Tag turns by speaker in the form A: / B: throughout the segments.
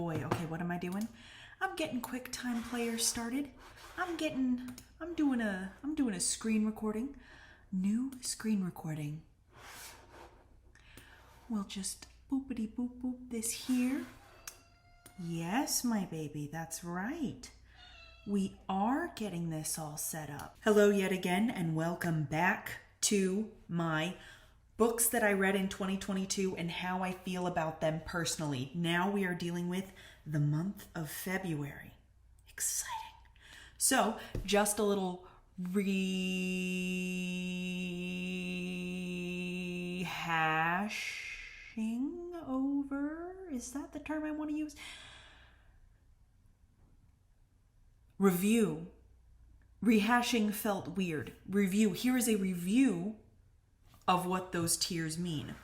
A: boy. Okay, what am I doing? I'm getting QuickTime Player started. I'm doing a screen recording. New screen recording. We'll just boopity boop boop this here. Yes, my baby, that's right. We are getting this all set up. Hello yet again, and welcome back to my books that I read in 2022 and how I feel about them personally. Now we are dealing with the month of February. Exciting. So, just a little rehashing over. Is that the term I want to use? Review. Rehashing felt weird. Review. Here is a review of what those tiers mean.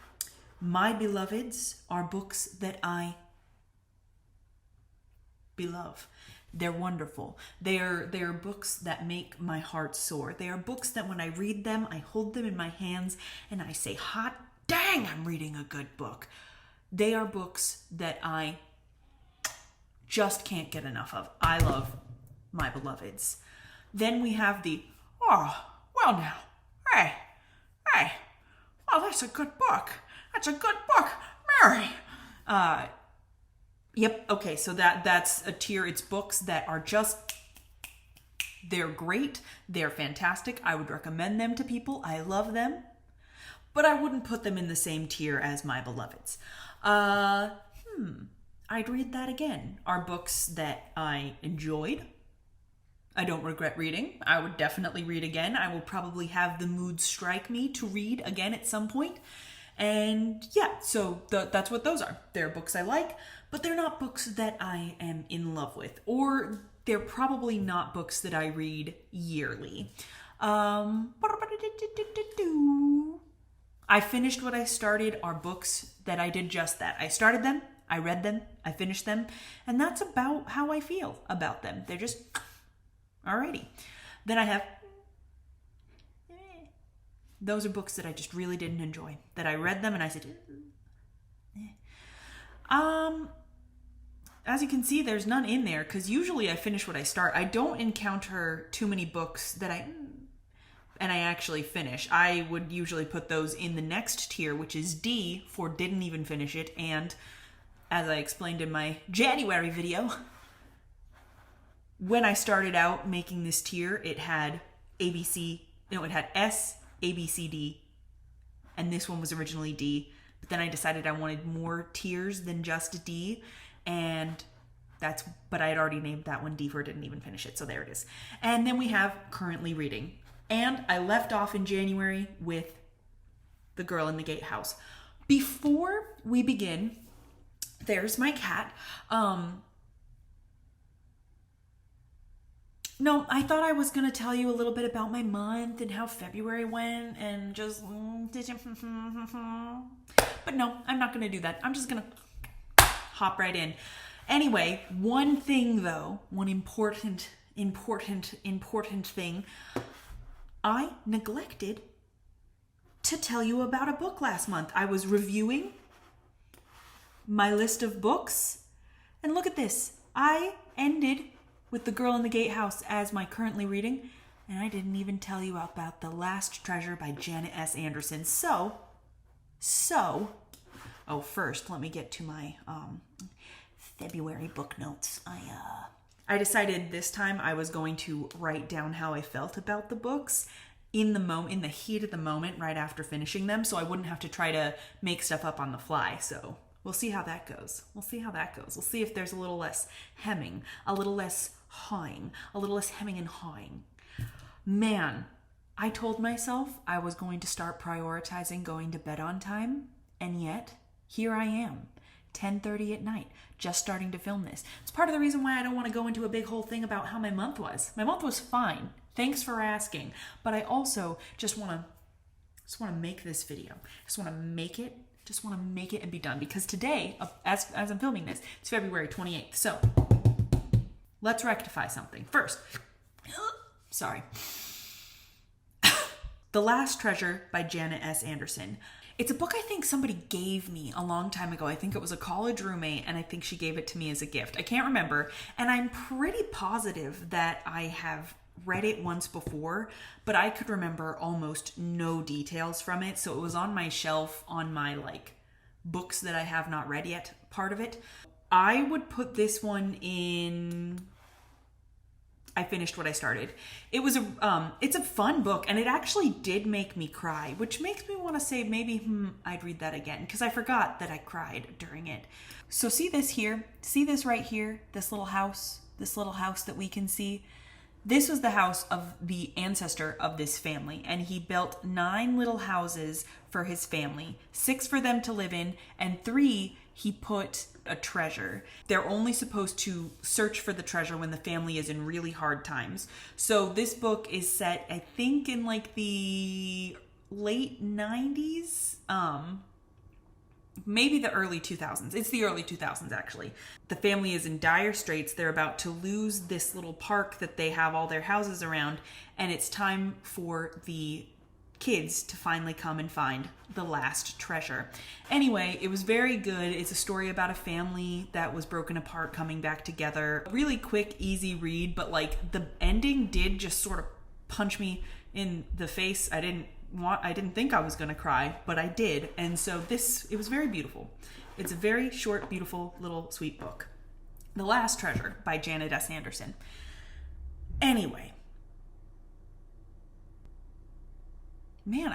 A: My beloveds are books that I beloved. They're wonderful. They are books that make my heart soar. They are books that when I read them, I hold them in my hands and I say, hot dang, I'm reading a good book. They are books that I just can't get enough of. I love my beloveds. Then we have the, oh, well now, hey, oh, that's a good book. That's a good book, Mary. Yep, okay, so that's a tier. It's books that are just, they're great, they're fantastic. I would recommend them to people. I love them, but I wouldn't put them in the same tier as my beloveds. I'd read that again. Are books that I enjoyed. I don't regret reading. I would definitely read again. I will probably have the mood strike me to read again at some point. And yeah, so that's what those are. They're books I like, but they're not books that I am in love with. Or they're probably not books that I read yearly. I finished what I started are books that I did just that. I started them, I read them, I finished them, and that's about how I feel about them. They're just alrighty. Then I have those are books that I just really didn't enjoy. That I read them and I said, as you can see, there's none in there because usually I finish what I start. I don't encounter too many books that I actually finish. I would usually put those in the next tier, which is D for didn't even finish it. And as I explained in my January video, when I started out making this tier, it had it had S, A, B, C, D, and this one was originally D, but then I decided I wanted more tiers than just D, but I had already named that one D for didn't even finish it, so there it is. And then we have currently reading, and I left off in January with The Girl in the Gatehouse. Before we begin, there's my cat. No, I thought I was going to tell you a little bit about my month and how February went and just... But no, I'm not going to do that. I'm just going to hop right in. Anyway, one thing though, one important thing, I neglected to tell you about a book last month. I was reviewing my list of books, and look at this. I ended with The Girl in the Gatehouse as my currently reading, and I didn't even tell you about The Last Treasure by Janet S. Anderson. So, first, let me get to my February book notes. I decided this time I was going to write down how I felt about the books in the heat of the moment right after finishing them, so I wouldn't have to try to make stuff up on the fly. So we'll see how that goes. We'll see if there's a little less hemming, a little less hawing, a little less hemming and hawing. Man, I told myself I was going to start prioritizing going to bed on time, and yet here I am, 10:30 at night, just starting to film this. It's part of the reason why I don't want to go into a big whole thing about how my month was. My month was fine. Thanks for asking. But I also just want to make this video. Just want to make it and be done. Because today, as I'm filming this, it's February 28th. So let's rectify something. First, sorry. The Last Treasure by Janet S. Anderson. It's a book I think somebody gave me a long time ago. I think it was a college roommate, and I think she gave it to me as a gift. I can't remember, and I'm pretty positive that I have read it once before, but I could remember almost no details from it, so it was on my shelf on my like books that I have not read yet part of it. I would put this one in... I finished what I started. It was it's a fun book, and it actually did make me cry, which makes me want to say maybe I'd read that again, because I forgot that I cried during it. So see this here? See this right here? This little house that we can see? This was the house of the ancestor of this family, and he built 9 little houses for his family, 6 for them to live in, and 3 he put a treasure. They're only supposed to search for the treasure when the family is in really hard times. So this book is set, I think, in like the late 90s, maybe the early 2000s. It's the early 2000s, actually. The family is in dire straits. They're about to lose this little park that they have all their houses around, and it's time for the kids to finally come and find the last treasure. Anyway, it was very good. It's a story about a family that was broken apart coming back together. Really quick, easy read, but like the ending did just sort of punch me in the face. I didn't think I was going to cry, but I did. And so it was very beautiful. It's a very short, beautiful, little sweet book. The Last Treasure by Janet S. Anderson. Anyway, man,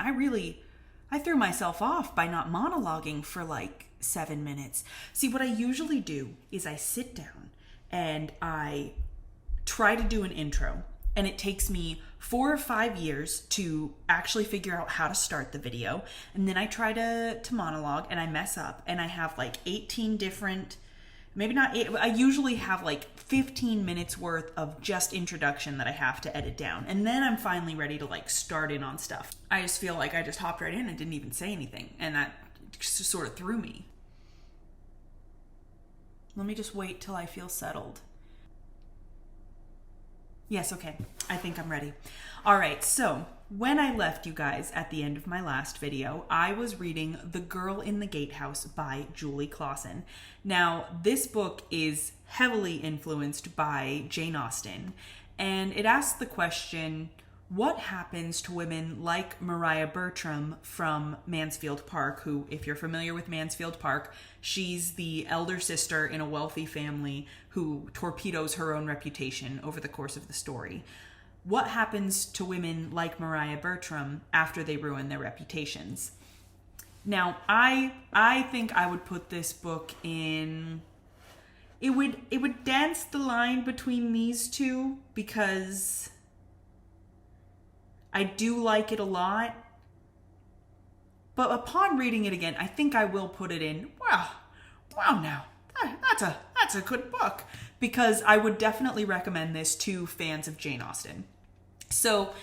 A: I threw myself off by not monologuing for like 7 minutes. See, what I usually do is I sit down and I try to do an intro, and it takes me 4 or 5 years to actually figure out how to start the video. And then I try to monologue, and I mess up, and I have like 18 different, maybe not 8, I usually have like 15 minutes worth of just introduction that I have to edit down. And then I'm finally ready to like start in on stuff. I just feel like I just hopped right in and didn't even say anything. And that just sort of threw me. Let me just wait till I feel settled. Yes, okay. I think I'm ready. All right, so when I left you guys at the end of my last video, I was reading The Girl in the Gatehouse by Julie Claussen. Now, this book is heavily influenced by Jane Austen, and it asks the question, what happens to women like Maria Bertram from Mansfield Park, who, if you're familiar with Mansfield Park, she's the elder sister in a wealthy family who torpedoes her own reputation over the course of the story. What happens to women like Maria Bertram after they ruin their reputations? Now, I think I would put this book in... It would dance the line between these two, because I do like it a lot. But upon reading it again, I think I will put it in, wow now, that's a good book. Because I would definitely recommend this to fans of Jane Austen. So,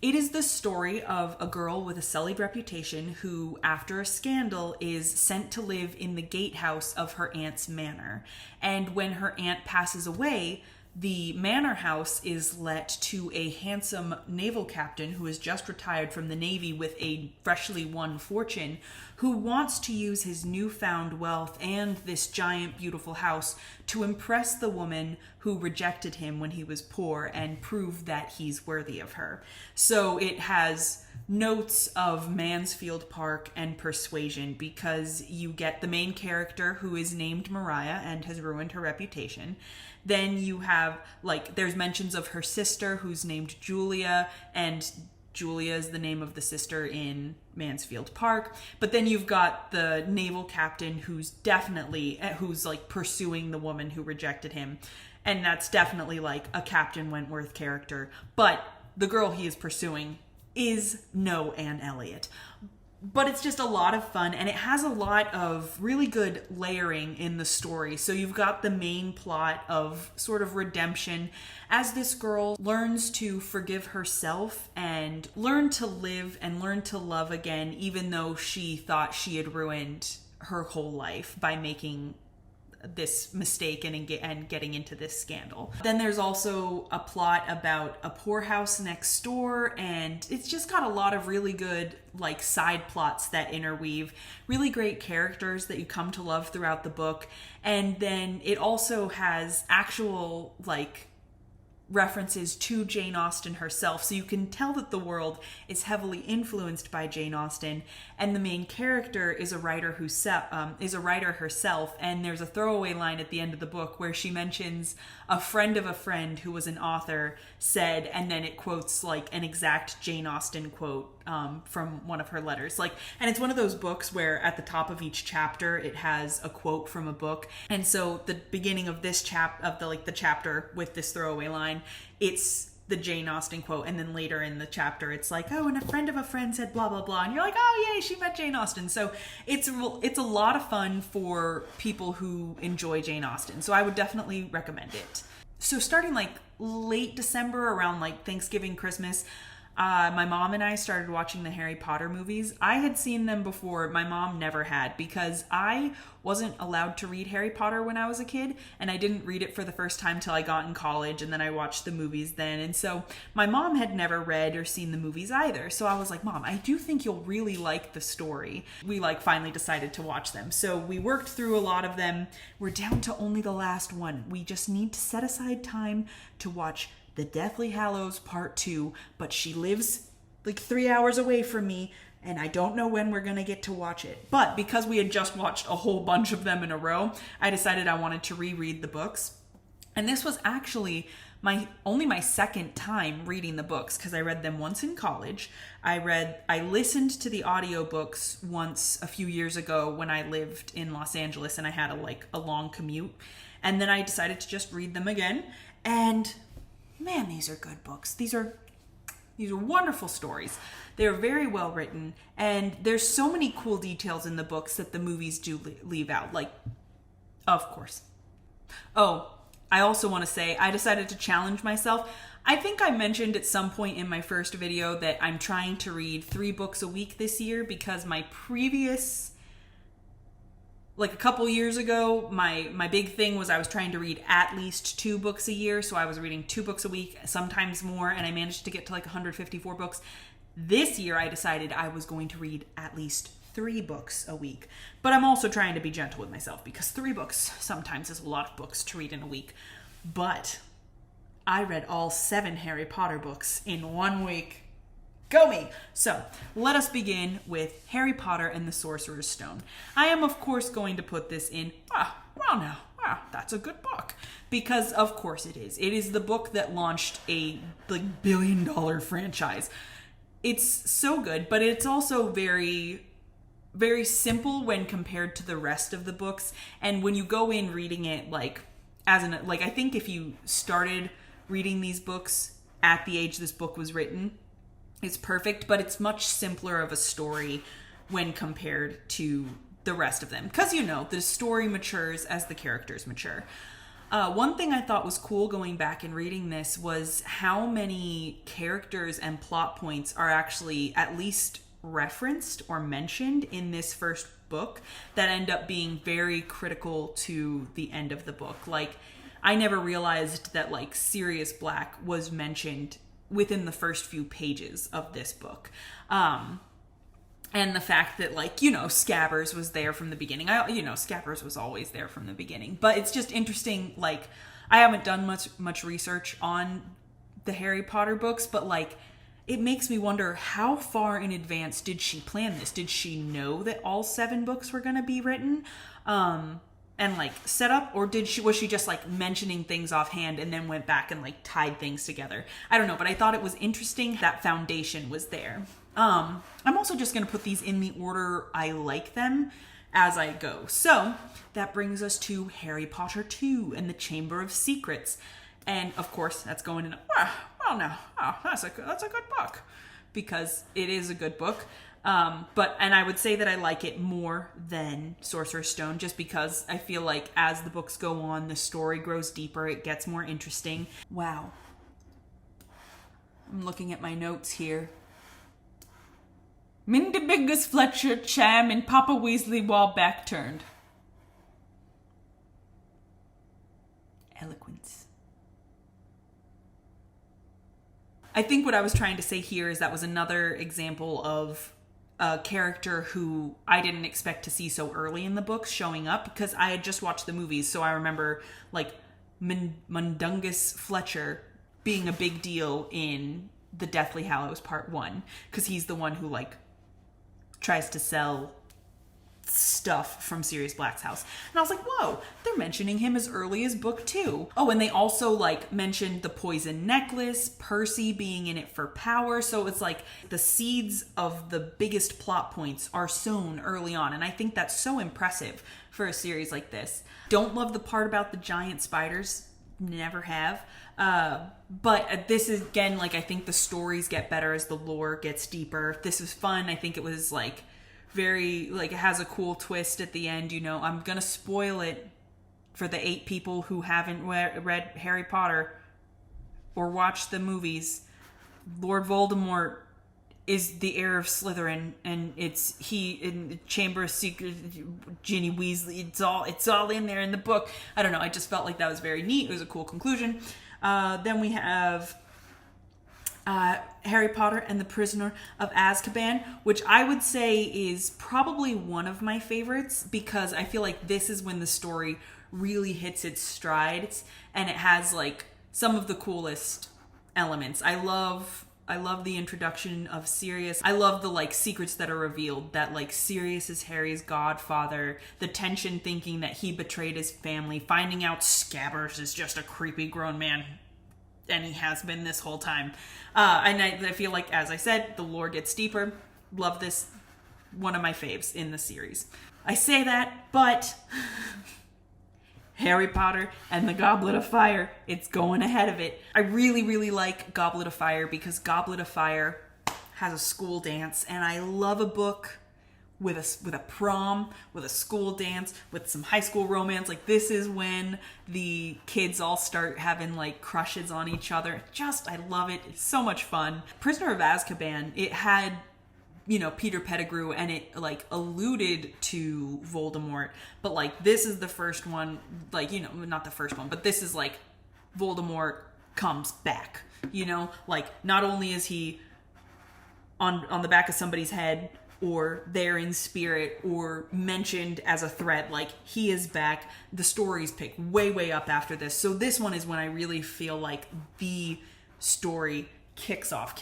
A: it is the story of a girl with a sullied reputation who, after a scandal, is sent to live in the gatehouse of her aunt's manor. And when her aunt passes away, the manor house is let to a handsome naval captain who has just retired from the Navy with a freshly won fortune, who wants to use his newfound wealth and this giant, beautiful house to impress the woman who rejected him when he was poor and prove that he's worthy of her. So it has notes of Mansfield Park and persuasion, because you get the main character who is named Maria and has ruined her reputation. Then you have, like, there's mentions of her sister who's named Julia, and Julia is the name of the sister in Mansfield Park. But then you've got the naval captain who's like pursuing the woman who rejected him. And that's definitely like a Captain Wentworth character. But the girl he is pursuing is no Anne Elliot. But it's just a lot of fun, and it has a lot of really good layering in the story. So you've got the main plot of sort of redemption as this girl learns to forgive herself and learn to live and learn to love again, even though she thought she had ruined her whole life by making this mistake and getting into this scandal. Then there's also a plot about a poorhouse next door, and it's just got a lot of really good like side plots that interweave, really great characters that you come to love throughout the book. And then it also has actual like references to Jane Austen herself, so you can tell that the world is heavily influenced by Jane Austen, and the main character is a writer herself. And there's a throwaway line at the end of the book where she mentions a friend of a friend who was an author said, and then it quotes like an exact Jane Austen quote from one of her letters. Like, and it's one of those books where at the top of each chapter it has a quote from a book, and so the beginning of this the chapter with this throwaway line, it's the Jane Austen quote, and then later in the chapter it's like, oh, and a friend of a friend said blah blah blah, and you're like, oh yay, she met Jane Austen. So it's a lot of fun for people who enjoy Jane Austen, so I would definitely recommend it. So starting like late December, around like Thanksgiving, Christmas, my mom and I started watching the Harry Potter movies. I had seen them before. My mom never had, because I wasn't allowed to read Harry Potter when I was a kid, and I didn't read it for the first time till I got in college, and then I watched the movies then. And so my mom had never read or seen the movies either. So I was like, Mom, I do think you'll really like the story. We like finally decided to watch them. So we worked through a lot of them. We're down to only the last one. We just need to set aside time to watch The Deathly Hallows Part 2, but she lives like 3 hours away from me, and I don't know when we're going to get to watch it. But because we had just watched a whole bunch of them in a row, I decided I wanted to reread the books. And this was actually only my second time reading the books, because I read them once in college. I listened to the audiobooks once a few years ago when I lived in Los Angeles and I had a long commute. And then I decided to just read them again. And man, these are good books. These are wonderful stories. They're very well written, and there's so many cool details in the books that the movies do leave out. Like, of course. Oh, I also want to say I decided to challenge myself. I think I mentioned at some point in my first video that I'm trying to read 3 books a week this year, because my previous, like a couple years ago, my big thing was I was trying to read at least 2 books a year. So I was reading 2 books a week, sometimes more, and I managed to get to like 154 books. This year I decided I was going to read at least 3 books a week. But I'm also trying to be gentle with myself, because 3 books sometimes is a lot of books to read in a week. But I read all 7 Harry Potter books in 1 week. Go me! So, let us begin with Harry Potter and the Sorcerer's Stone. I am, of course, going to put this in, that's a good book. Because, of course, it is. It is the book that launched a billion-dollar franchise. It's so good, but it's also very, very simple when compared to the rest of the books. And when you go in reading it, I think if you started reading these books at the age this book was written, it's perfect, but it's much simpler of a story when compared to the rest of them. Because, the story matures as the characters mature. One thing I thought was cool going back and reading this was how many characters and plot points are actually at least referenced or mentioned in this first book that end up being very critical to the end of the book. Like, I never realized that, Sirius Black was mentioned within the first few pages of this book. And the fact that, Scabbers was there from the beginning. Scabbers was always there from the beginning. But it's just interesting, I haven't done much research on the Harry Potter books, but, it makes me wonder, how far in advance did she plan this? Did she know that all 7 books were going to be written? And set up, or was she just mentioning things offhand and then went back and tied things together? I don't know, but I thought it was interesting that foundation was there. I'm also just going to put these in the order I like them as I go. So that brings us to Harry Potter 2 and the Chamber of Secrets. And of course, that's going in, that's a good book, because it is a good book. And I would say that I like it more than Sorcerer's Stone, just because I feel like as the books go on, the story grows deeper, it gets more interesting. Wow. I'm looking at my notes here. Mindy Biggers Fletcher Cham and Papa Weasley while back turned. I think what I was trying to say here is that was another example of a character who I didn't expect to see so early in the books showing up, because I had just watched the movies. So I remember like Mundungus Fletcher being a big deal in the Deathly Hallows Part 1, because he's the one who like tries to sell stuff from Sirius Black's house. And I was like, whoa, they're mentioning him as early as book 2. Oh, and they also like mentioned the poison necklace, Percy being in it for power. So it's like the seeds of the biggest plot points are sown early on. And I think that's so impressive for a series like this. Don't love the part about the giant spiders. Never have. But this is, again, like, I think the stories get better as the lore gets deeper. This was fun. I think it was like very, like, it has a cool twist at the end. You know, I'm gonna spoil it for the 8 people who haven't read Harry Potter or watched the movies. Lord Voldemort is the heir of Slytherin, and it's he in the Chamber of Secrets, Ginny Weasley. It's all in there in the book. I don't know. I just felt like that was very neat. It was a cool conclusion. Then we have Harry Potter and the Prisoner of Azkaban, which I would say is probably one of my favorites, because I feel like this is when the story really hits its strides, and it has like some of the coolest elements. I love the introduction of Sirius. I love the like secrets that are revealed, that like Sirius is Harry's godfather, the tension thinking that he betrayed his family, finding out Scabbers is just a creepy grown man, and he has been this whole time. And I feel like, as I said, the lore gets deeper. Love this. One of my faves in the series. I say that, but Harry Potter and the Goblet of Fire, it's going ahead of it. I really, really like Goblet of Fire because Goblet of Fire has a school dance, and I love a book with a prom, with a school dance, with some high school romance. Like, this is when the kids all start having like crushes on each other. I love it. It's so much fun. Prisoner of Azkaban, it had, you know, Peter Pettigrew, and it like alluded to Voldemort, but like this is the first one, like, you know, not the first one, but this is like Voldemort comes back, you know, like not only is he on the back of somebody's head or there in spirit or mentioned as a threat, like he is back. The stories pick way up after this. So this one is when I really feel like the story kicks off.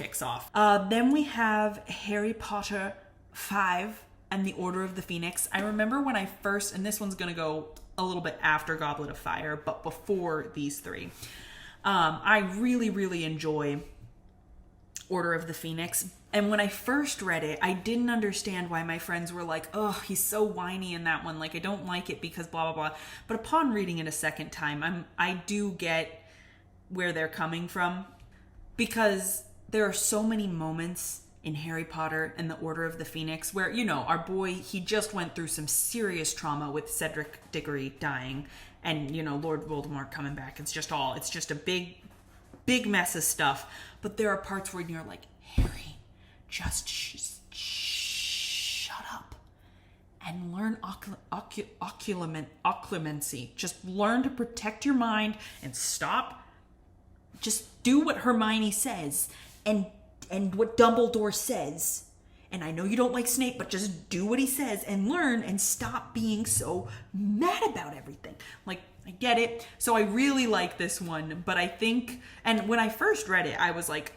A: Then we have Harry Potter 5 and the Order of the Phoenix. I remember when I first, and this one's going to go a little bit after Goblet of Fire, but before these 3. I really enjoy Order of the Phoenix. And when I first read it, I didn't understand why my friends were like, oh, he's so whiny in that one. Like, I don't like it because blah, blah, blah. But upon reading it a second time, I do get where they're coming from. Because there are so many moments in Harry Potter and the Order of the Phoenix where, you know, our boy, he just went through some serious trauma with Cedric Diggory dying and, you know, Lord Voldemort coming back. It's just a big mess of stuff. But there are parts where you're like, Harry, just shut up and learn occlumency. Just learn to protect your mind and stop. Just do what Hermione says and what Dumbledore says. And I know you don't like Snape, but just do what he says and learn and stop being so mad about everything. Like, I get it. So I really like this one, but I think, and when I first read it, I was like,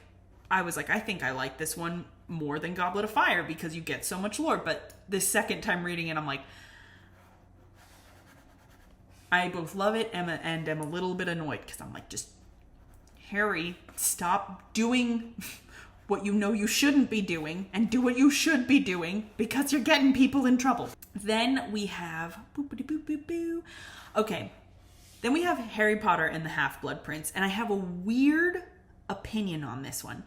A: I think I like this one more than Goblet of Fire because you get so much lore. But this second time reading it, I'm like, I both love it and am a little bit annoyed because I'm like, just Harry, stop doing what you know you shouldn't be doing and do what you should be doing because you're getting people in trouble. Then we have okay. Then we have Harry Potter and the Half-Blood Prince, and I have a weird opinion on this one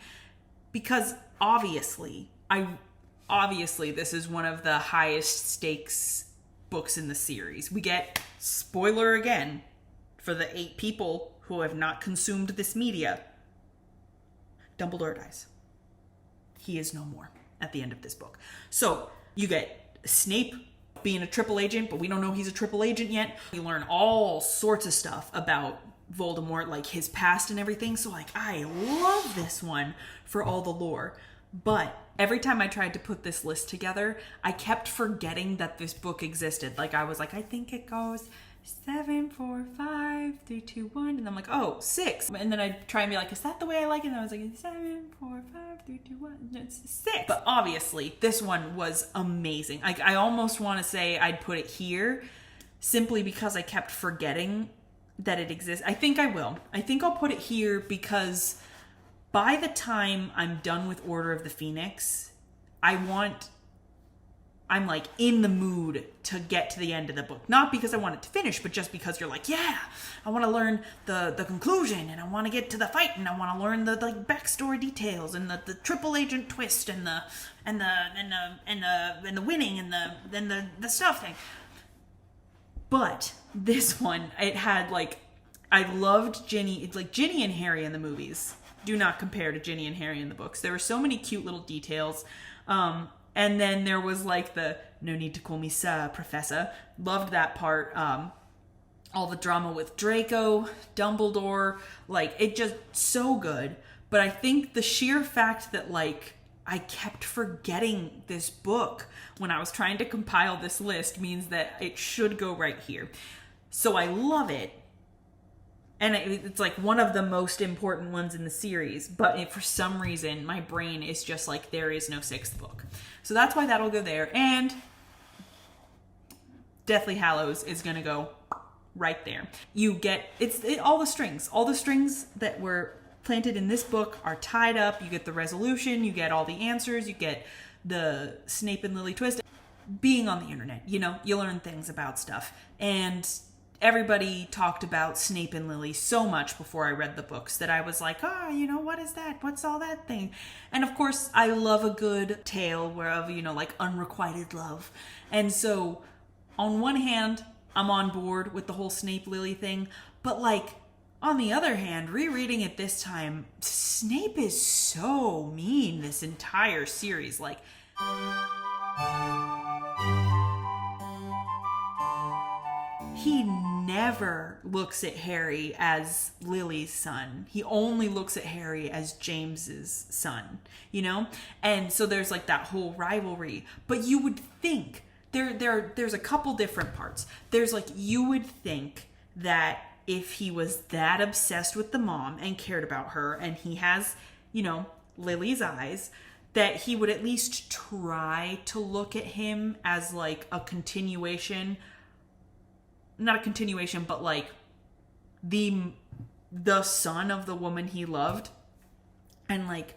A: because obviously this is one of the highest stakes books in the series. We get, spoiler again, for the 8 people who have not consumed this media, Dumbledore dies. He is no more at the end of this book. So you get Snape being a triple agent, but we don't know he's a triple agent yet. You learn all sorts of stuff about Voldemort, like his past and everything. So like I love this one for all the lore. But every time I tried to put this list together, I kept forgetting that this book existed. Like I was like, I think it goes 7, 4, 5, 3, 2, 1, and I'm like, oh, 6. And then I'd try and be like, is that the way I like it? And I was like, 7, 4, 5, 3, 2, 1, it's 6. But obviously, this one was amazing. I almost want to say I'd put it here, simply because I kept forgetting that it exists. I think I will. I think I'll put it here because by the time I'm done with Order of the Phoenix, I'm like in the mood to get to the end of the book. Not because I want it to finish, but just because you're like, yeah, I want to learn the conclusion, and I want to get to the fight, and I want to learn the like backstory details and the triple agent twist and the winning and the stuff thing. But this one, it had like, I loved Ginny. It's like Ginny and Harry in the movies do not compare to Ginny and Harry in the books. There were so many cute little details. And then there was like the no need to call me sir, professor. Loved that part. All the drama with Draco, Dumbledore, like it just so good. But I think the sheer fact that like I kept forgetting this book when I was trying to compile this list means that it should go right here. So I love it. And it's like one of the most important ones in the series. But for some reason, my brain is just like, there is no 6th book. So that's why that'll go there. And Deathly Hallows is going to go right there. You get, all the strings. All the strings that were planted in this book are tied up. You get the resolution. You get all the answers. You get the Snape and Lily twist. Being on the internet, you know, you learn things about stuff. And everybody talked about Snape and Lily so much before I read the books that I was like, you know, what is that? What's all that thing? And of course, I love a good tale of, you know, like unrequited love. And so on one hand, I'm on board with the whole Snape Lily thing. But like, on the other hand, rereading it this time, Snape is so mean this entire series. Like, he never looks at Harry as Lily's son. He only looks at Harry as James's son, you know? And so there's like that whole rivalry. But you would think, there's a couple different parts. There's like, you would think that if he was that obsessed with the mom and cared about her, and he has, you know, Lily's eyes, that he would at least try to look at him as like a continuation, not a continuation, but like the son of the woman he loved. And like,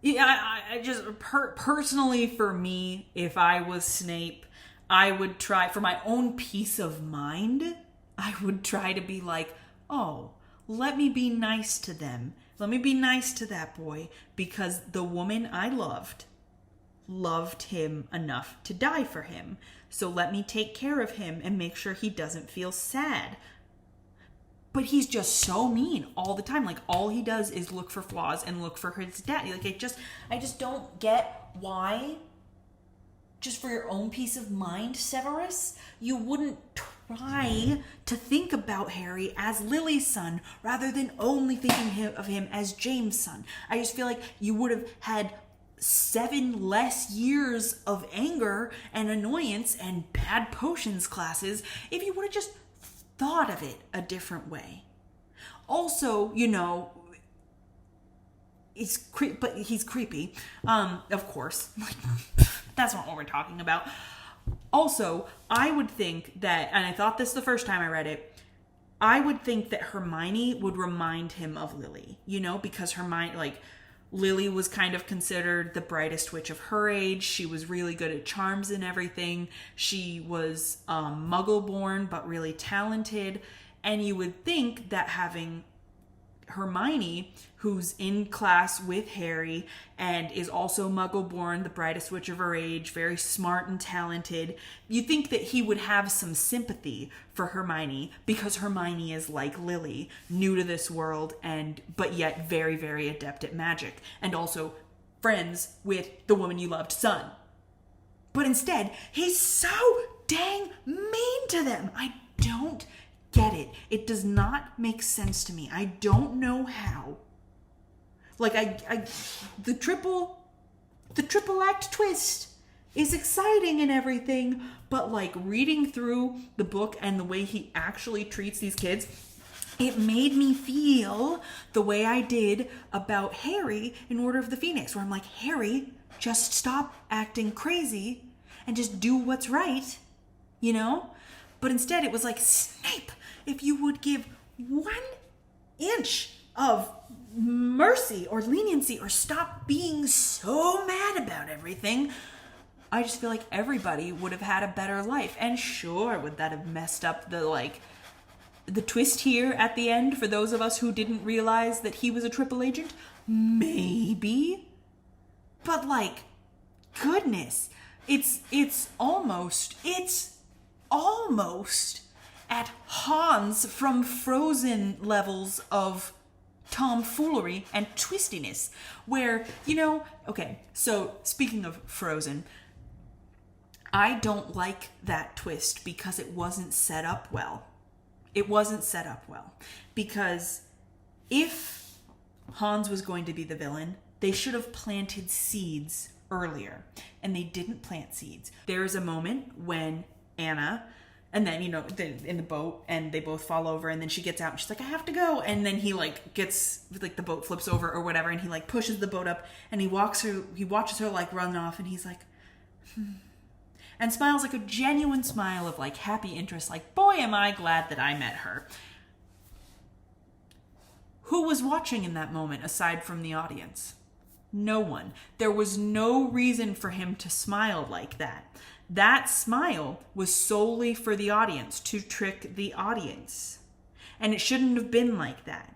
A: yeah, I just personally, for me, if I was Snape, I would try, for my own peace of mind, I would try to be like, oh, let me be nice to them. Let me be nice to that boy, because the woman I loved him enough to die for him. So let me take care of him and make sure he doesn't feel sad. But he's just so mean all the time. Like, all he does is look for flaws and look for his dad. Like, I just don't get why, just for your own peace of mind, Severus, you wouldn't try to think about Harry as Lily's son rather than only thinking of him as James' son. I just feel like you would have had 7 less years of anger and annoyance and bad potions classes if you would have just thought of it a different way. Also, you know, he's creepy. Of course. That's not what we're talking about. Also, I would think that, and I thought this the first time I read it, I would think that Hermione would remind him of Lily, you know, because Hermione, like, Lily was kind of considered the brightest witch of her age. She was really good at charms and everything. She was Muggle-born, but really talented. And you would think that having Hermione, who's in class with Harry and is also Muggle-born, the brightest witch of her age, very smart and talented, you think that he would have some sympathy for Hermione because Hermione is like Lily, new to this world, but yet very, very adept at magic, and also friends with the woman you loved son. But instead, he's so dang mean to them. I don't get it. It does not make sense to me. I don't know how. Like, the triple act twist is exciting and everything, but like reading through the book and the way he actually treats these kids, it made me feel the way I did about Harry in Order of the Phoenix, where I'm like, Harry, just stop acting crazy and just do what's right, you know? But instead it was like, Snape, if you would give 1 inch of mercy or leniency or stop being so mad about everything, I just feel like everybody would have had a better life. And sure, would that have messed up the twist here at the end for those of us who didn't realize that he was a triple agent? Maybe. But like, goodness, it's almost at Hans from Frozen levels of tomfoolery and twistiness, where, you know, okay, so speaking of Frozen, I don't like that twist because it wasn't set up well. It wasn't set up well. Because if Hans was going to be the villain, they should have planted seeds earlier. And they didn't plant seeds. There is a moment when Anna, and then, you know, in the boat, and they both fall over, and then she gets out, and she's like, I have to go. And then he, like, gets, like, the boat flips over or whatever, and he, like, pushes the boat up, and he watches her, like, run off, and he's like, and smiles like a genuine smile of like happy interest, like, boy, am I glad that I met her. Who was watching in that moment aside from the audience? No one. There was no reason for him to smile like that. That smile was solely for the audience, to trick the audience. And it shouldn't have been like that.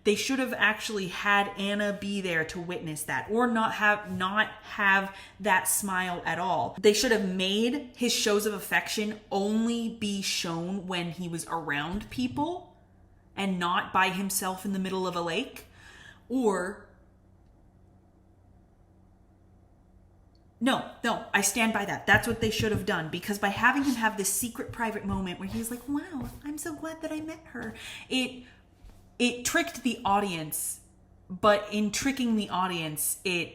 A: They should have actually had Anna be there to witness that, or not have that smile at all. They should have made his shows of affection only be shown when he was around people and not by himself in the middle of a lake. Or No, I stand by that. That's what they should have done, because by having him have this secret private moment where he's like, wow, I'm so glad that I met her, it tricked the audience, but in tricking the audience, it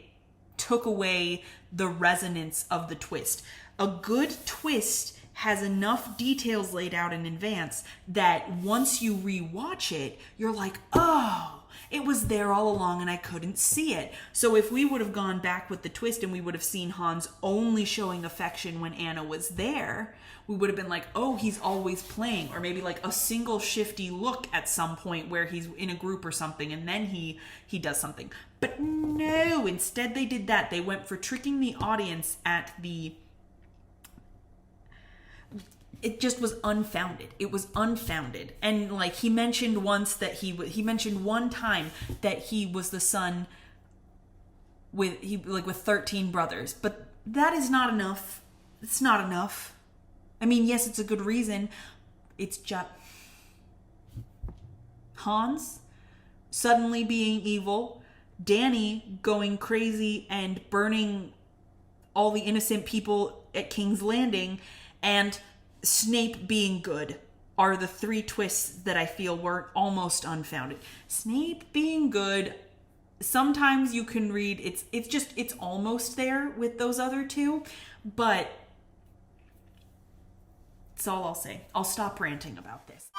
A: took away the resonance of the twist. A good twist has enough details laid out in advance that once you rewatch it, you're like, oh, it was there all along and I couldn't see it. So if we would have gone back with the twist and we would have seen Hans only showing affection when Anna was there, we would have been like, oh, he's always playing. Or maybe like a single shifty look at some point where he's in a group or something and then he does something. But no, instead they did that. They went for tricking the audience at the... It just was unfounded. It was unfounded. And like he mentioned once that he mentioned one time that he was the son with 13 brothers. But that is not enough. It's not enough. I mean, yes, it's a good reason. It's just Hans suddenly being evil, Danny going crazy and burning all the innocent people at King's Landing, and Snape being good are the three twists that I feel were almost unfounded. Snape being good, sometimes you can read, it's almost there with those other two, but that's all I'll say. I'll stop ranting about this.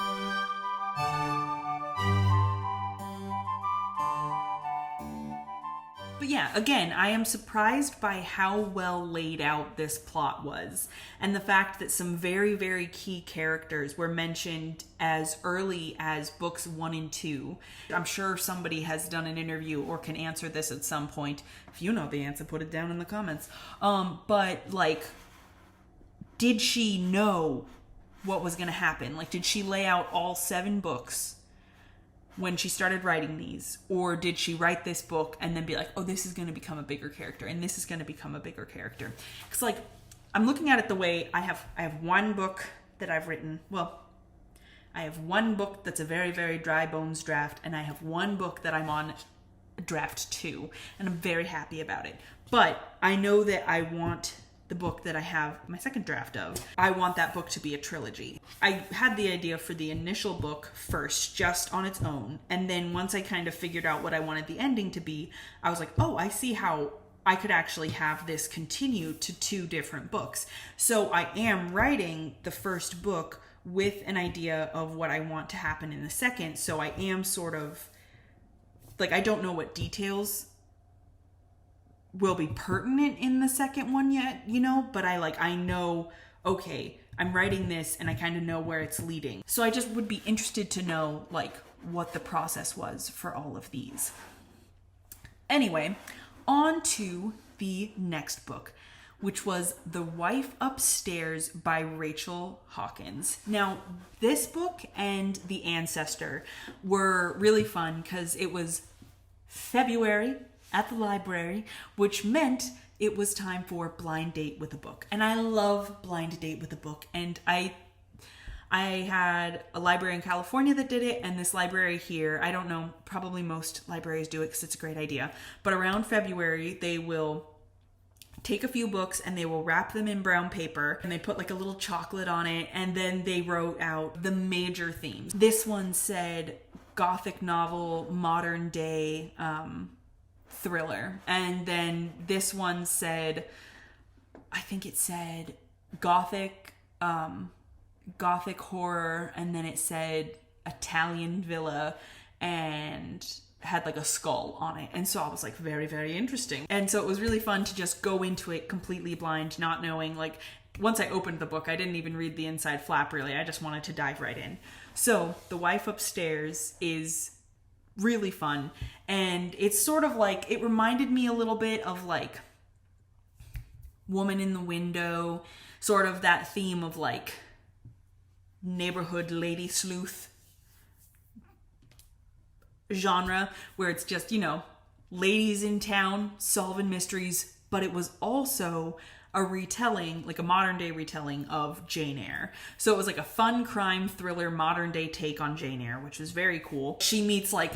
A: But yeah, again, I am surprised by how well laid out this plot was, and the fact that some very, very key characters were mentioned as early as books 1 and 2. I'm sure somebody has done an interview or can answer this at some point. If you know the answer, put it down in the comments. But like, did she know what was going to happen? Like, did she lay out all 7 books when she started writing these? Or did she write this book and then be like, oh, this is going to become a bigger character and this is going to become a bigger character? Because like, I'm looking at it the way I have one book that I've written. Well, I have one book that's a very, very dry bones draft, and I have one book that I'm on draft 2, and I'm very happy about it. But I know that I want the book that I have my second draft of, I want that book to be a trilogy. I had the idea for the initial book first, just on its own. And then once I kind of figured out what I wanted the ending to be, I was like, oh, I see how I could actually have this continue to 2 different books. So I am writing the first book with an idea of what I want to happen in the second. So I am sort of, like, I don't know what details will be pertinent in the second one yet, you know, but I know, okay, I'm writing this and I kind of know where it's leading. So I just would be interested to know, like, what the process was for all of these. Anyway, on to the next book, which was The Wife Upstairs by Rachel Hawkins. Now, this book and The Ancestor were really fun because it was February at the library, which meant it was time for blind date with a book. And I love blind date with a book. And I had a library in California that did it, and this library here, I don't know, probably most libraries do it because it's a great idea. But around February, they will take a few books and they will wrap them in brown paper, and they put like a little chocolate on it, and then they wrote out the major themes. This one said Gothic novel, modern day, thriller. And then this one said, I think it said Gothic horror, and then it said Italian villa, and had like a skull on it. And so I was like, very, very interesting. And so it was really fun to just go into it completely blind, not knowing, like, once I opened the book, I didn't even read the inside flap really. I just wanted to dive right in. So The Wife Upstairs is really fun, and it's sort of like, it reminded me a little bit of like Woman in the Window, sort of that theme of like neighborhood lady sleuth genre, where it's just, you know, ladies in town solving mysteries, but it was also a retelling, like a modern day retelling of Jane Eyre. So it was like a fun crime thriller modern day take on Jane Eyre, which was very cool. She meets like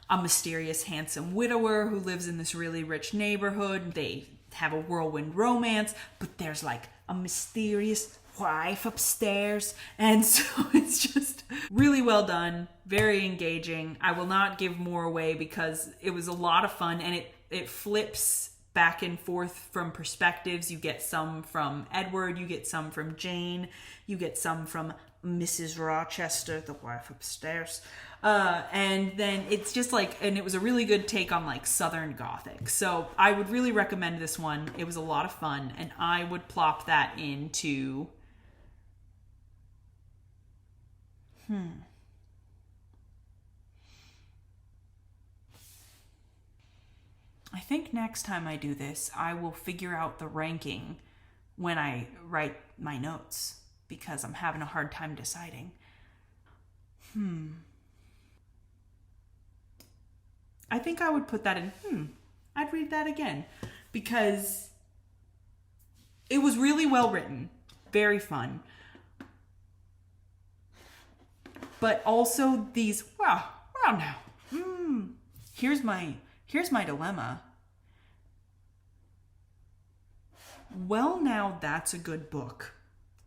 A: a mysterious handsome widower who lives in this really rich neighborhood. They have a whirlwind romance, but there's like a mysterious wife upstairs. And so it's just really well done, very engaging. I will not give more away because it was a lot of fun, and it flips back and forth from perspectives. You get some from Edward, you get some from Jane, you get some from Mrs. Rochester, the wife upstairs. And then it's just like, and it was a really good take on like Southern Gothic. So I would really recommend this one. It was a lot of fun, and I would plop that into I think next time I do this, I will figure out the ranking when I write my notes, because I'm having a hard time deciding. I think I would put that in, I'd read that again, because it was really well written, very fun. But also these, wow now. Here's my dilemma. Well, now that's a good book.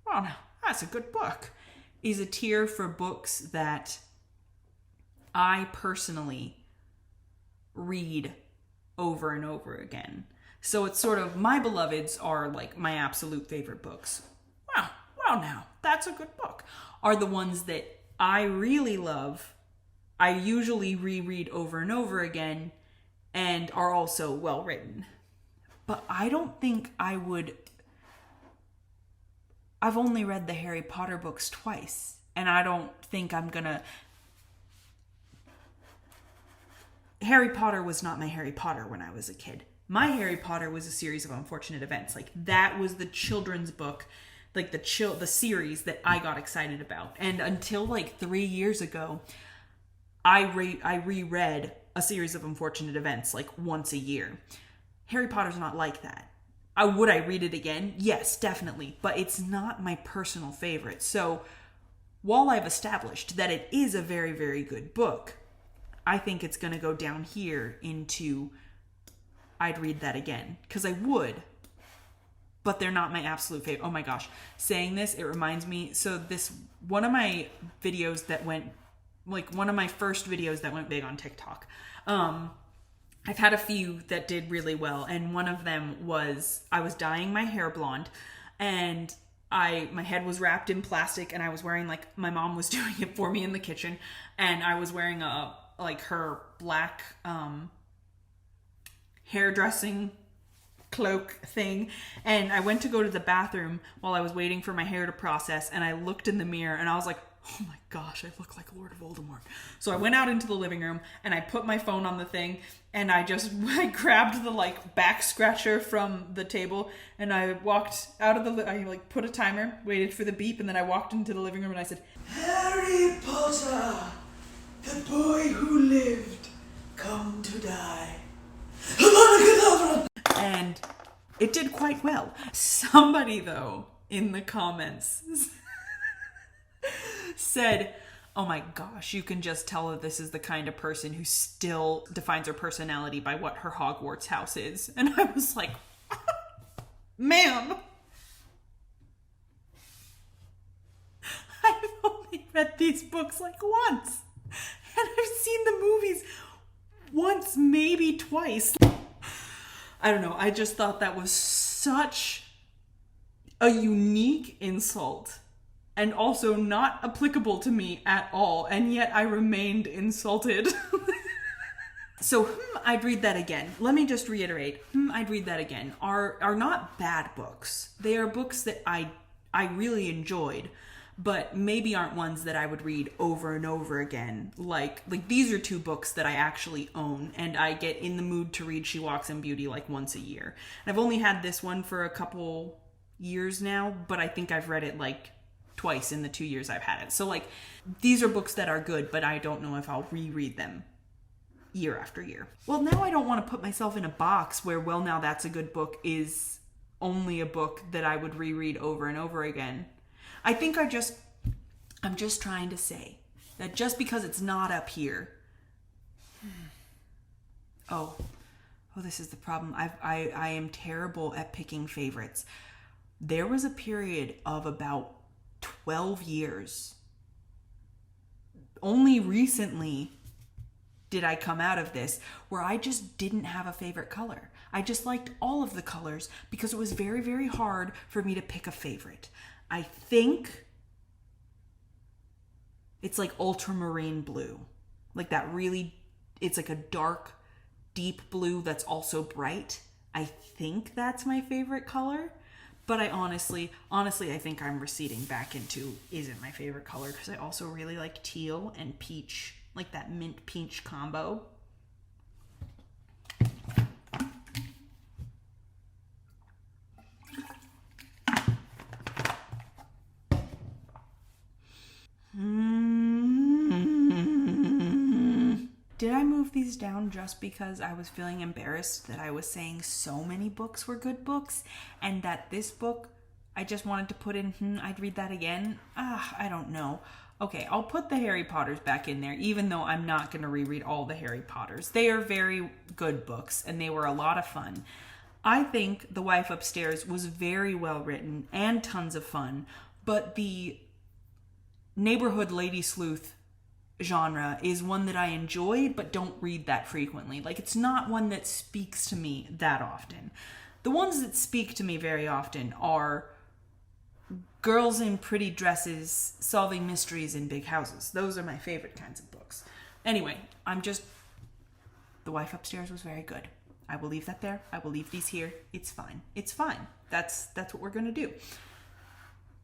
A: Well, now that's a good book. Is a tier for books that I personally read over and over again. So it's sort of, my beloveds are like my absolute favorite books. Wow, now that's a good book. Are the ones that I really love, I usually reread over and over again, and are also well written. But I don't think I would. I've only read the Harry Potter books twice, and I don't think I'm gonna. Harry Potter was not my Harry Potter when I was a kid. My Harry Potter was a series of unfortunate events. Like, that was the children's book, like the series that I got excited about. And until like 3 years ago, I reread a series of unfortunate events like once a year. Harry Potter's not like that. Would I read it again? Yes, definitely. But it's not my personal favorite. So while I've established that it is a very, very good book, I think it's going to go down here into I'd read that again. Because I would. but they're not my absolute favorite. Oh my gosh. Saying this, it reminds me. So one of my videos that went, like one of my first videos that went big on TikTok. I've had a few that did really well. And one of them was, I was dyeing my hair blonde and my head was wrapped in plastic and I was wearing, like, my mom was doing it for me in the kitchen. And I was wearing her black, hairdressing cloak thing, and I went to go to the bathroom while I was waiting for my hair to process, and I looked in the mirror and I was like, oh my gosh, I look like Lord Voldemort. So I went out into the living room and I put my phone on the thing and I grabbed the like back scratcher from the table and I walked out of I put a timer, waited for the beep, and then I walked into the living room and I said, Harry Potter, the boy who lived, come to die. And it did quite well. Somebody, though, in the comments said, oh my gosh, you can just tell that this is the kind of person who still defines her personality by what her Hogwarts house is. And I was like, ma'am, I've only read these books like once. And I've seen the movies once, maybe twice. I don't know. I just thought that was such a unique insult and also not applicable to me at all. And yet I remained insulted. So, I'd read that again. Let me just reiterate. I'd read that again. Are not bad books. They are books that I really enjoyed, but maybe aren't ones that I would read over and over again. Like these are two books that I actually own, and I get in the mood to read She Walks in Beauty like once a year. And I've only had this one for a couple years now, but I think I've read it like twice in the 2 years I've had it. So like, these are books that are good, but I don't know if I'll reread them year after year. Well, now I don't want to put myself in a box where, well, now that's a good book is only a book that I would reread over and over again. I think I'm just trying to say that just because it's not up here. Oh, this is the problem. I am terrible at picking favorites. There was a period of about 12 years. Only recently did I come out of this where I just didn't have a favorite color. I just liked all of the colors because it was very, very hard for me to pick a favorite. I think it's like ultramarine blue. Like that really, it's like a dark, deep blue that's also bright. I think that's my favorite color. But I honestly, I think I'm receding back into isn't my favorite color because I also really like teal and peach, like that mint peach combo. Did I move these down just because I was feeling embarrassed that I was saying so many books were good books and that this book I just wanted to put in, I'd read that again? I don't know. Okay, I'll put the Harry Potters back in there, even though I'm not going to reread all the Harry Potters. They are very good books and they were a lot of fun. I think The Wife Upstairs was very well written and tons of fun, but the neighborhood lady sleuth genre is one that I enjoy but don't read that frequently. Like, it's not one that speaks to me that often. The ones that speak to me very often are girls in pretty dresses solving mysteries in big houses. Those are my favorite kinds of books. Anyway, The Wife Upstairs was very good. I will leave that there. I will leave these here. It's fine. It's fine. That's what we're going to do.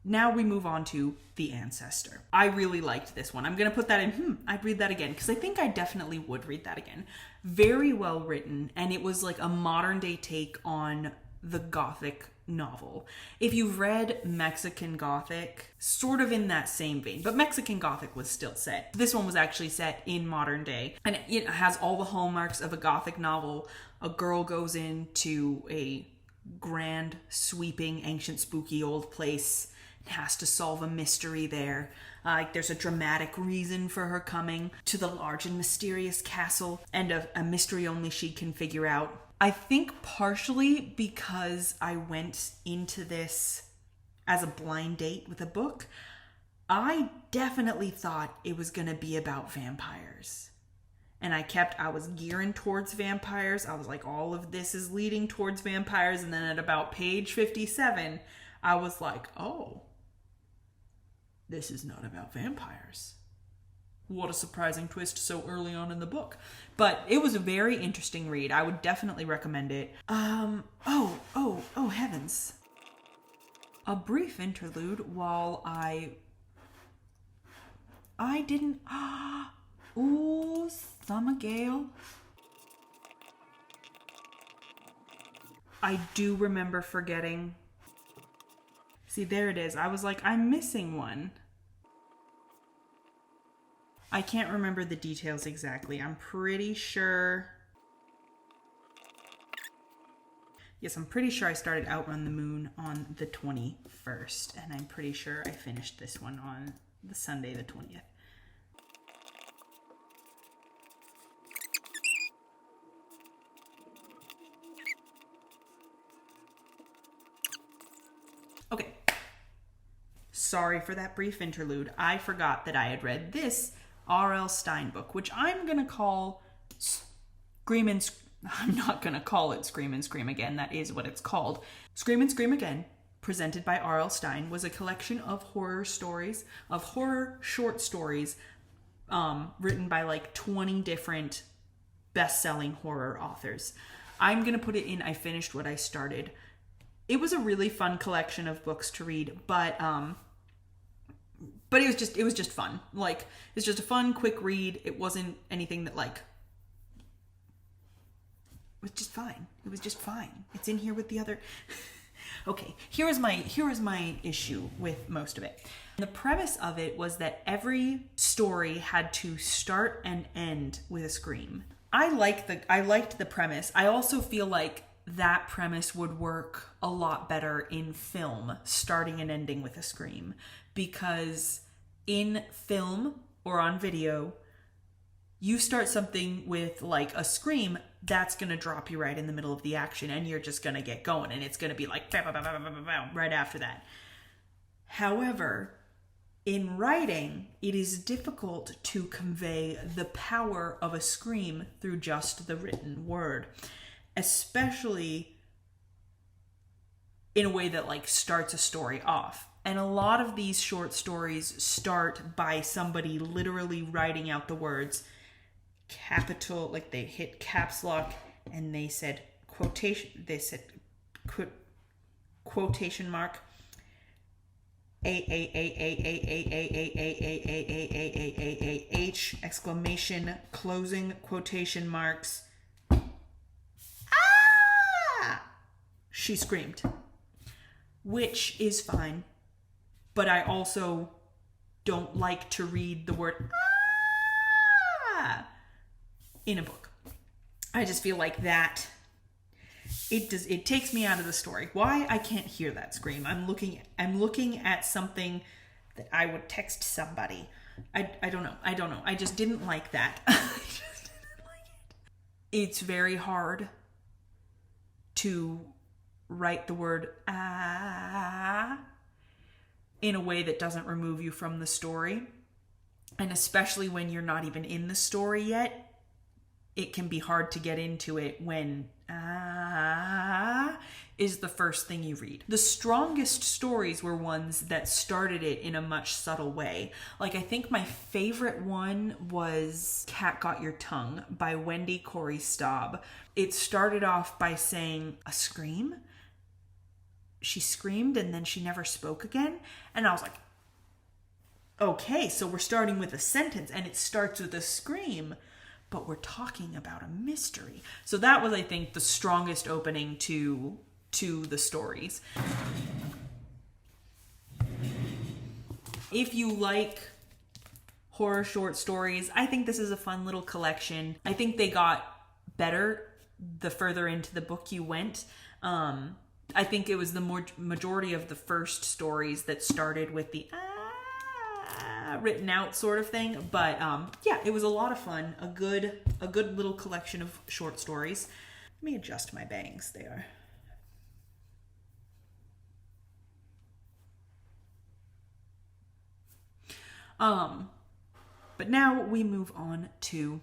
A: Now we move on to The Ancestor. I really liked this one. I'm going to put that in, I'd read that again, because I think I definitely would read that again. Very well written, and it was like a modern day take on the Gothic novel. If you've read Mexican Gothic, sort of in that same vein, but Mexican Gothic was still set. This one was actually set in modern day, and it has all the hallmarks of a Gothic novel. A girl goes into a grand, sweeping, ancient, spooky old place, has to solve a mystery there. There's a dramatic reason for her coming to the large and mysterious castle, and a mystery only she can figure out. I think partially because I went into this as a blind date with a book, I definitely thought it was going to be about vampires. And I was gearing towards vampires. I was like, all of this is leading towards vampires. And then at about page 57, I was like, oh, this is not about vampires. What a surprising twist so early on in the book. But it was a very interesting read. I would definitely recommend it. Oh, heavens. A brief interlude while I didn't... Ooh, summer Gayle. I do remember forgetting. See, there it is. I was like, I'm missing one. I can't remember the details exactly. I'm pretty sure... Yes, I'm pretty sure I started Outrun the Moon on the 21st. And I'm pretty sure I finished this one on the Sunday the 20th. Okay. Sorry for that brief interlude. I forgot that I had read this R.L. Stine book, which I'm going to call Scream and I'm not going to call it Scream and Scream Again. That is what it's called. Scream and Scream Again, presented by R.L. Stine, was a collection of horror short stories written by like 20 different best-selling horror authors. I'm going to put it in I finished what I started. It was a really fun collection of books to read, but it was just fun. Like, it's just a fun, quick read. It wasn't anything that like... It was just fine. It was just fine. It's in here with the other... Okay, here is my issue with most of it. The premise of it was that every story had to start and end with a scream. I liked the premise. I also feel like that premise would work a lot better in film, starting and ending with a scream, because in film or on video, you start something with like a scream, that's going to drop you right in the middle of the action and you're just going to get going and it's going to be like bah, bah, bah, bah, bah, bah, bah, right after that. However, in writing, it is difficult to convey the power of a scream through just the written word, especially in a way that like starts a story off. And a lot of these short stories start by somebody literally writing out the words capital, like they hit caps lock and they said quotation mark H exclamation closing quotation marks. Ah! She screamed, which is fine, but I also don't like to read the word ah in a book. I just feel like that it takes me out of the story. Why? I can't hear that scream. I'm looking at something that I would text somebody. I don't know. I just didn't like that. I just didn't like it. It's very hard to write the word ah in a way that doesn't remove you from the story. And especially when you're not even in the story yet, it can be hard to get into it when is the first thing you read. The strongest stories were ones that started it in a much subtle way. Like, I think my favorite one was Cat Got Your Tongue by Wendy Corey Staub. It started off by saying a scream. She screamed and then she never spoke again. And I was like, okay, so we're starting with a sentence and it starts with a scream, but we're talking about a mystery. So that was, I think, the strongest opening to the stories. If you like horror short stories, I think this is a fun little collection. I think they got better the further into the book you went. I think it was the majority of the first stories that started with the written out sort of thing, but yeah, it was a lot of fun. A good little collection of short stories. Let me adjust my bangs there. But now we move on to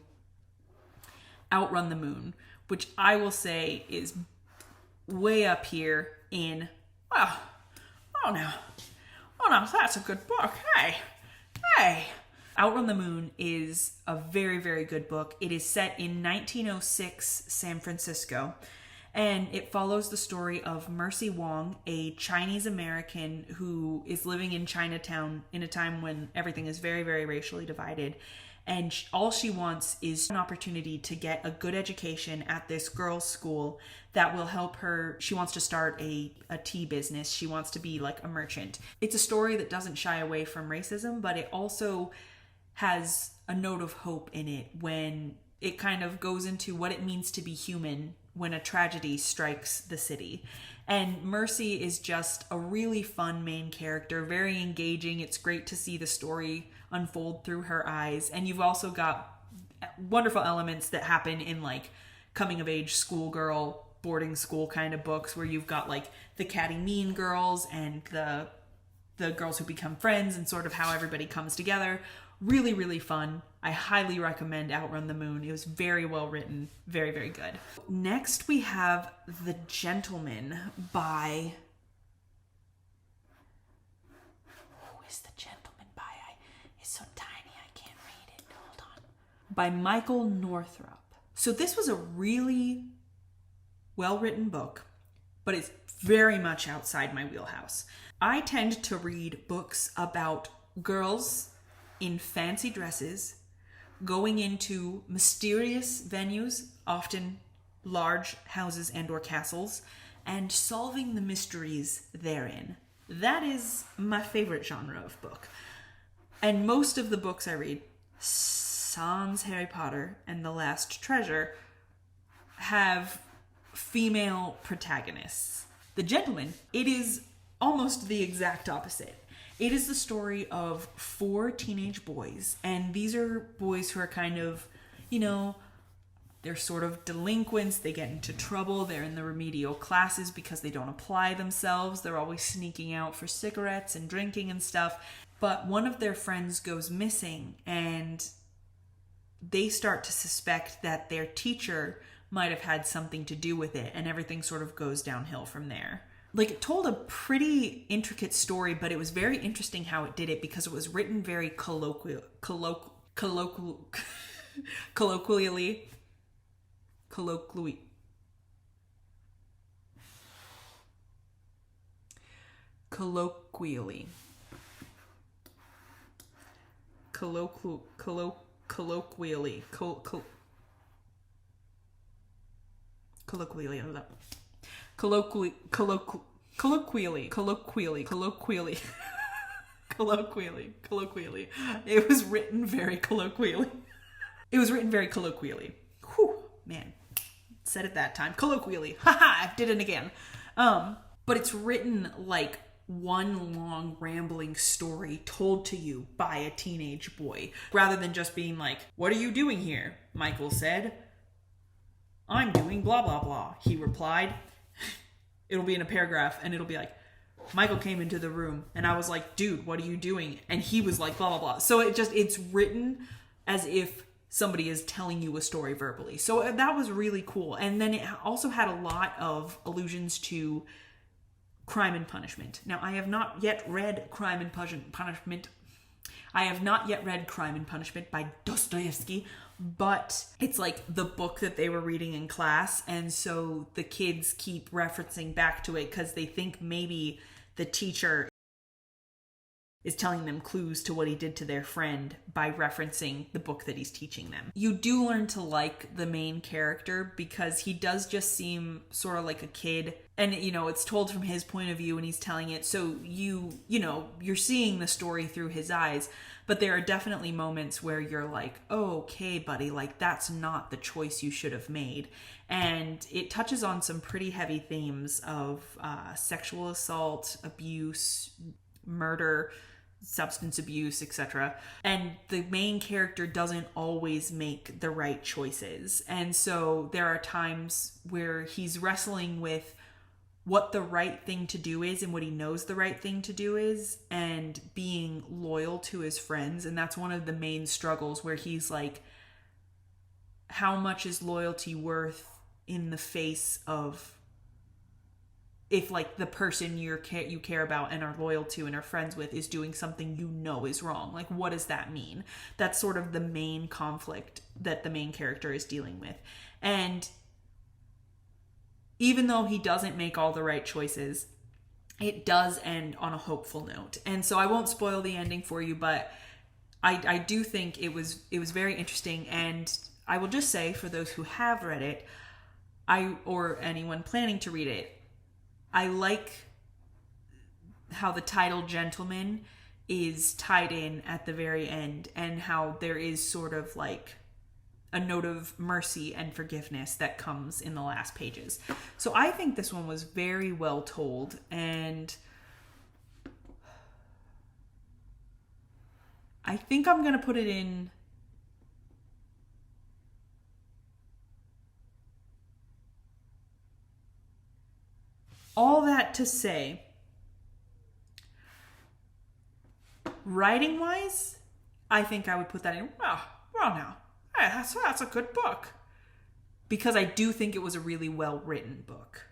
A: Outrun the Moon, which I will say is way up here in, oh no, that's a good book. Hey. Outrun the Moon is a very, very good book. It is set in 1906 San Francisco, and it follows the story of Mercy Wong, a Chinese American who is living in Chinatown in a time when everything is very, very racially divided. And all she wants is an opportunity to get a good education at this girls' school that will help her. She wants to start a tea business. She wants to be like a merchant. It's a story that doesn't shy away from racism, but it also has a note of hope in it when it kind of goes into what it means to be human when a tragedy strikes the city. And Mercy is just a really fun main character, very engaging. It's great to see the story unfold through her eyes. And you've also got wonderful elements that happen in like coming of age schoolgirl, boarding school kind of books where you've got like the catty mean girls and the girls who become friends and sort of how everybody comes together. Really, really fun. I highly recommend Outrun the Moon. It was very well written. Very, very good. Next, we have The Gentleman by... Who is The Gentleman by? It's so tiny, I can't read it. Hold on. By Michael Northrop. So this was a really well-written book, but it's very much outside my wheelhouse. I tend to read books about girls in fancy dresses, going into mysterious venues, often large houses and or castles, and solving the mysteries therein. That is my favorite genre of book. And most of the books I read, sans Harry Potter and The Last Treasure, have female protagonists. The Gentleman, it is almost the exact opposite. It is the story of 4 teenage boys, and these are boys who are kind of, they're sort of delinquents, they get into trouble, they're in the remedial classes because they don't apply themselves, they're always sneaking out for cigarettes and drinking and stuff, but one of their friends goes missing, and they start to suspect that their teacher might have had something to do with it, and everything sort of goes downhill from there. Like, it told a pretty intricate story, but it was very interesting how it did it because it was written very colloquially. It was written very colloquially. Whew, man. Said it that time. Colloquially. Haha, I did it again. But it's written like one long rambling story told to you by a teenage boy, rather than just being like, "What are you doing here?" Michael said. "I'm doing blah, blah, blah," he replied. It'll be in a paragraph and it'll be like, "Michael came into the room and I was like, dude, what are you doing?" And he was like, blah, blah, blah. So it's written as if somebody is telling you a story verbally. So that was really cool. And then it also had a lot of allusions to Crime and Punishment. Now, I have not yet read Crime and Punishment. I have not yet read Crime and Punishment by Dostoevsky, but it's like the book that they were reading in class, and so the kids keep referencing back to it because they think maybe the teacher is telling them clues to what he did to their friend by referencing the book that he's teaching them. You do learn to like the main character because he does just seem sort of like a kid, and it's told from his point of view and he's telling it, so you're seeing the story through his eyes, but there are definitely moments where you're like, "Oh, okay, buddy, like that's not the choice you should have made." And it touches on some pretty heavy themes of sexual assault, abuse, murder, substance abuse, etc. And the main character doesn't always make the right choices. And so there are times where he's wrestling with what the right thing to do is and what he knows the right thing to do is, and being loyal to his friends. And that's one of the main struggles, where he's like, how much is loyalty worth in the face of, if like the person you care about and are loyal to and are friends with is doing something you know is wrong? Like, what does that mean? That's sort of the main conflict that the main character is dealing with. And even though he doesn't make all the right choices, it does end on a hopeful note. And so I won't spoil the ending for you, but I do think it was very interesting. And I will just say, for those who have read it, or anyone planning to read it, I like how the title Gentleman is tied in at the very end, and how there is sort of like a note of mercy and forgiveness that comes in the last pages. So I think this one was very well told, and I think I'm going to put it in all that to say, writing wise, I think I would put that in, well now, that's a good book. Because I do think it was a really well written book.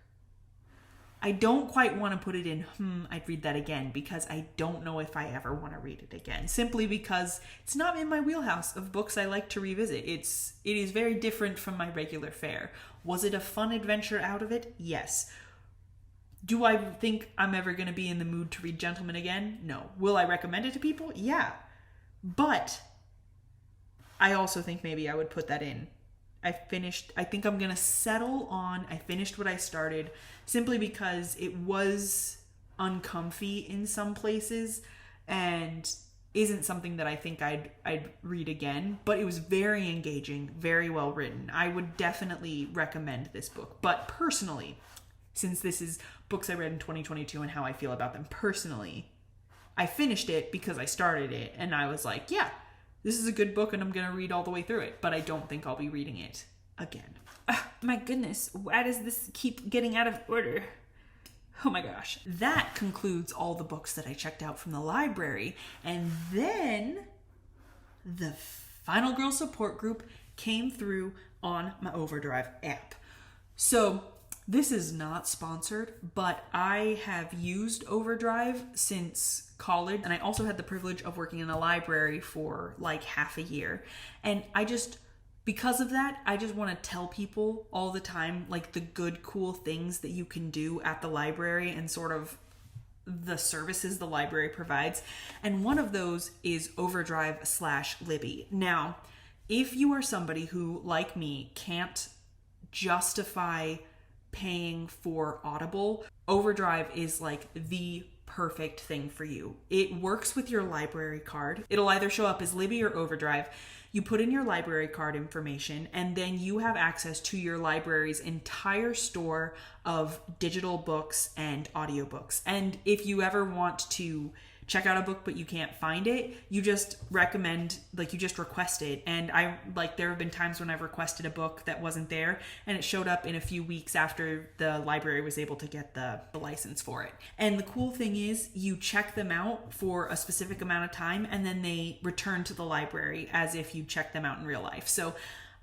A: I don't quite want to put it in, I'd read that again, because I don't know if I ever want to read it again. Simply because it's not in my wheelhouse of books I like to revisit. It is very different from my regular fare. Was it a fun adventure out of it? Yes. Do I think I'm ever going to be in the mood to read Gentleman again? No. Will I recommend it to people? Yeah. But I also think maybe I would put that in. I think I'm going to settle on, I finished what I started, simply because it was uncomfy in some places and isn't something that I think I'd read again, but it was very engaging, very well written. I would definitely recommend this book. But personally, since this is books I read in 2022 and how I feel about them personally, I finished it because I started it and I was like, yeah, this is a good book and I'm going to read all the way through it, but I don't think I'll be reading it again. My goodness, why does this keep getting out of order? Oh my gosh. That concludes all the books that I checked out from the library. And then the Final Girl support group came through on my Overdrive app. So this is not sponsored, but I have used Overdrive since college, and I also had the privilege of working in a library for like half a year. And because of that, I just want to tell people all the time, like, the good, cool things that you can do at the library and sort of the services the library provides. And one of those is Overdrive/Libby. Now, if you are somebody who, like me, can't justify paying for Audible, Overdrive is like the perfect thing for you. It works with your library card. It'll either show up as Libby or Overdrive. You put in your library card information, and then you have access to your library's entire store of digital books and audiobooks. And if you ever want to check out a book but you can't find it, you just request it. And there have been times when I've requested a book that wasn't there and it showed up in a few weeks after the library was able to get the license for it. And the cool thing is, you check them out for a specific amount of time and then they return to the library as if you checked them out in real life. So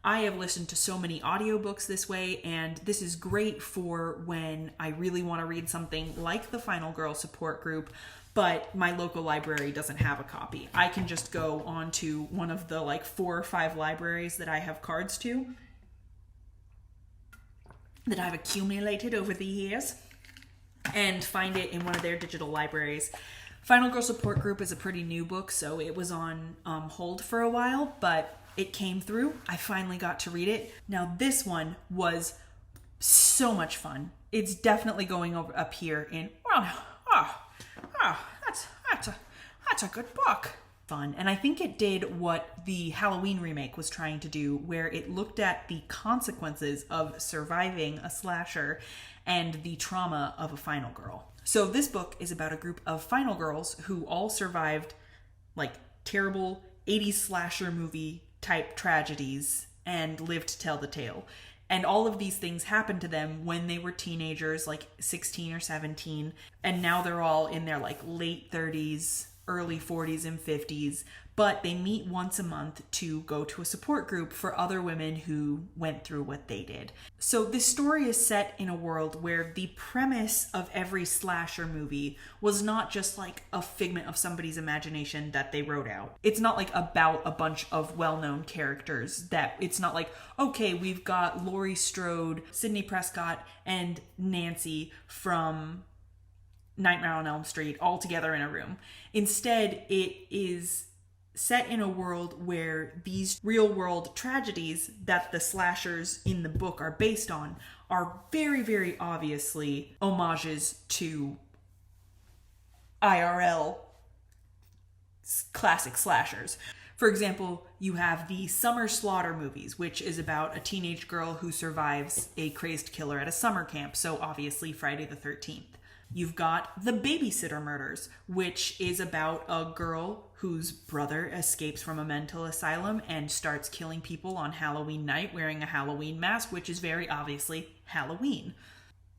A: I have listened to so many audiobooks this way, and this is great for when I really want to read something like the Final Girl support group, but my local library doesn't have a copy. I can just go on to one of the 4 or 5 libraries that I have cards to, that I've accumulated over the years, and find it in one of their digital libraries. Final Girl support group is a pretty new book, so it was on hold for a while, but it came through. I finally got to read it. Now, this one was so much fun. It's definitely going up here in, that's a good book. Fun. And I think it did what the Halloween remake was trying to do, where it looked at the consequences of surviving a slasher and the trauma of a final girl. So this book is about a group of final girls who all survived like terrible 80s slasher movie type tragedies and lived to tell the tale. And all of these things happened to them when they were teenagers, like 16 or 17. And now they're all in their like late 30s, early 40s and 50s. But they meet once a month to go to a support group for other women who went through what they did. So this story is set in a world where the premise of every slasher movie was not just like a figment of somebody's imagination that they wrote out. It's not like about a bunch of well-known characters. That it's not like, okay, we've got Laurie Strode, Sidney Prescott, and Nancy from Nightmare on Elm Street all together in a room. Instead, it is set in a world where these real world tragedies that the slashers in the book are based on are very, very obviously homages to IRL classic slashers. For example, you have the Summer Slaughter movies, which is about a teenage girl who survives a crazed killer at a summer camp, so obviously Friday the 13th. You've got the Babysitter Murders, which is about a girl whose brother escapes from a mental asylum and starts killing people on Halloween night wearing a Halloween mask, which is very obviously Halloween.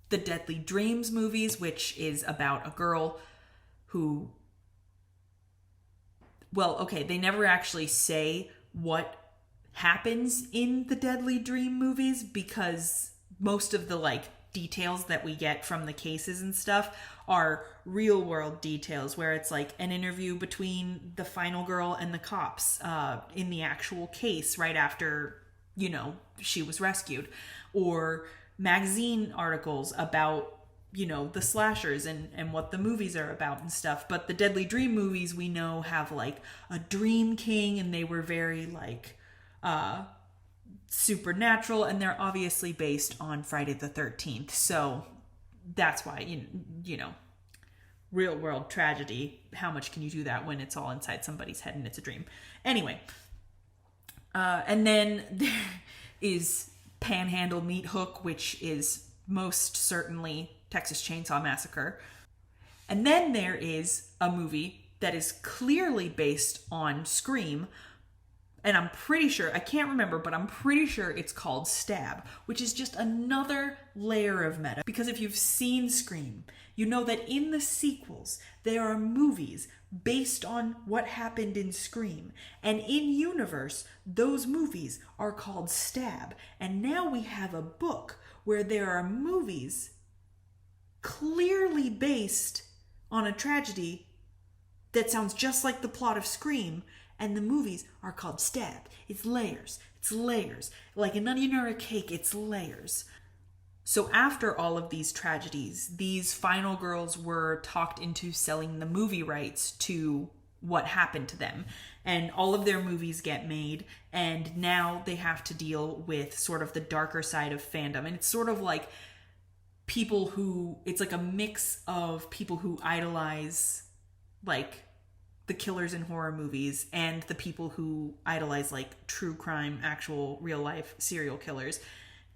A: The Deadly Dreams movies, which is about a girl who... Well, okay, they never actually say what happens in the Deadly Dream movies because most of the, like, details that we get from the cases and stuff are real world details where it's like an interview between the final girl and the cops in the actual case right after, you know, she was rescued, or magazine articles about, you know, the slashers and what the movies are about and stuff. But the Deadly Dream movies we know have like a dream king and they were very like supernatural, and they're obviously based on Friday the 13th. So that's why, you know, real world tragedy, how much can you do that when it's all inside somebody's head and it's a dream? Anyway, and then there is Panhandle Meat Hook, which is most certainly Texas Chainsaw Massacre. And then there is a movie that is clearly based on Scream, and I'm pretty sure, I can't remember, but I'm pretty sure it's called Stab, which is just another layer of meta. Because if you've seen Scream, you know that in the sequels, there are movies based on what happened in Scream. And in universe, those movies are called Stab. And now we have a book where there are movies clearly based on a tragedy that sounds just like the plot of Scream, and the movies are called Stab. It's layers. It's layers. Like an onion or a cake, it's layers. So after all of these tragedies, these final girls were talked into selling the movie rights to what happened to them. And all of their movies get made, and now they have to deal with sort of the darker side of fandom. And it's sort of like people who, it's like a mix of people who idolize like the killers in horror movies and the people who idolize like true crime, actual real life serial killers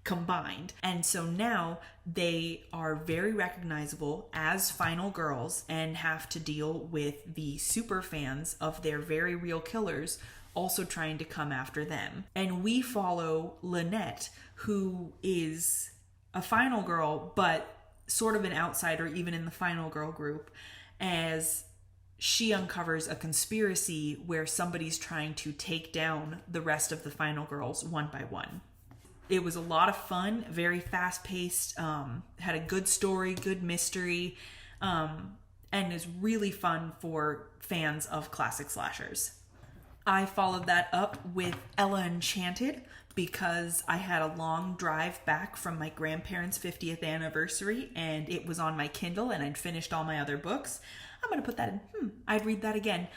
A: combined. And so now they are very recognizable as final girls and have to deal with the super fans of their very real killers also trying to come after them. And we follow Lynette, who is a final girl, but sort of an outsider even in the final girl group, as she uncovers a conspiracy where somebody's trying to take down the rest of the final girls one by one. It was a lot of fun, very fast-paced, had a good story, good mystery, and is really fun for fans of classic slashers. I followed that up with Ella Enchanted because I had a long drive back from my grandparents' 50th anniversary and it was on my Kindle and I'd finished all my other books. I'm going to put that in. I'd read that again.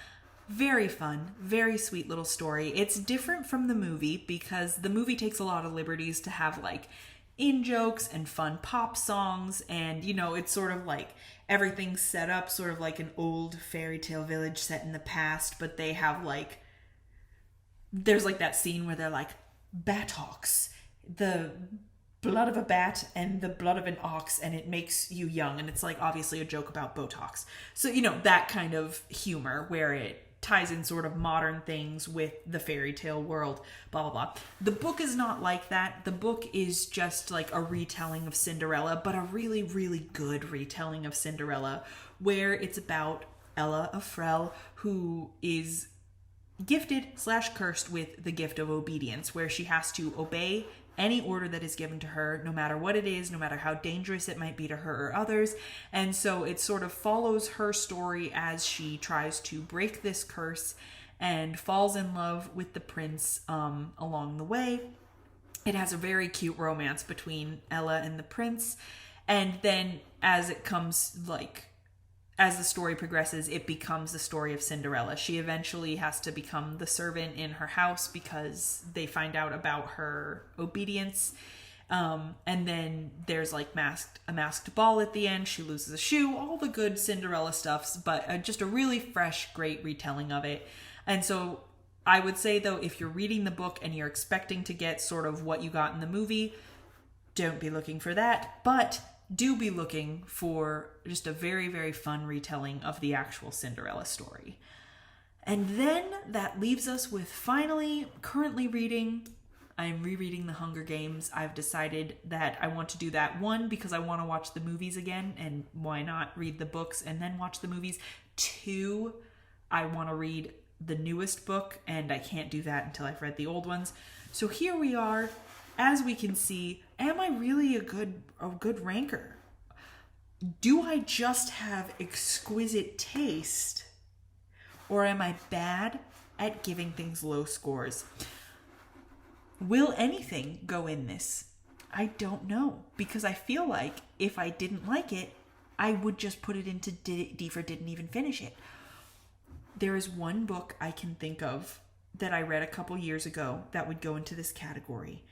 A: Very fun, very sweet little story. It's different from the movie because the movie takes a lot of liberties to have like in-jokes and fun pop songs, and you know, it's sort of like everything's set up sort of like an old fairy tale village set in the past, but they have like, there's like that scene where they're like, Bathawks, the blood of a bat and the blood of an ox, and it makes you young. And it's like obviously a joke about Botox. So, you know, that kind of humor where it ties in sort of modern things with the fairy tale world, blah, blah, blah. The book is not like that. The book is just like a retelling of Cinderella, but a really, really good retelling of Cinderella, where it's about Ella of Frel, who is gifted / cursed with the gift of obedience, where she has to obey any order that is given to her, no matter what it is, no matter how dangerous it might be to her or others. And so it sort of follows her story as she tries to break this curse and falls in love with the prince along the way. It has a very cute romance between Ella and the prince. And then as it comes, like, as the story progresses, it becomes the story of Cinderella. She eventually has to become the servant in her house because they find out about her obedience. And then there's like a masked ball at the end. She loses a shoe, all the good Cinderella stuffs, but just a really fresh, great retelling of it. And so I would say, though, if you're reading the book and you're expecting to get sort of what you got in the movie, don't be looking for that. But do be looking for just a very, very fun retelling of the actual Cinderella story. And then that leaves us with currently reading. I'm rereading The Hunger Games. I've decided that I want to do that, one, because I want to watch the movies again, and why not read the books and then watch the movies? Two, I want to read the newest book, and I can't do that until I've read the old ones. So here we are. As we can see, am I really a good ranker? Do I just have exquisite taste? Or am I bad at giving things low scores? Will anything go in this? I don't know, because I feel like if I didn't like it, I would just put it into D for didn't even finish it. There is one book I can think of that I read a couple years ago that would go into this category.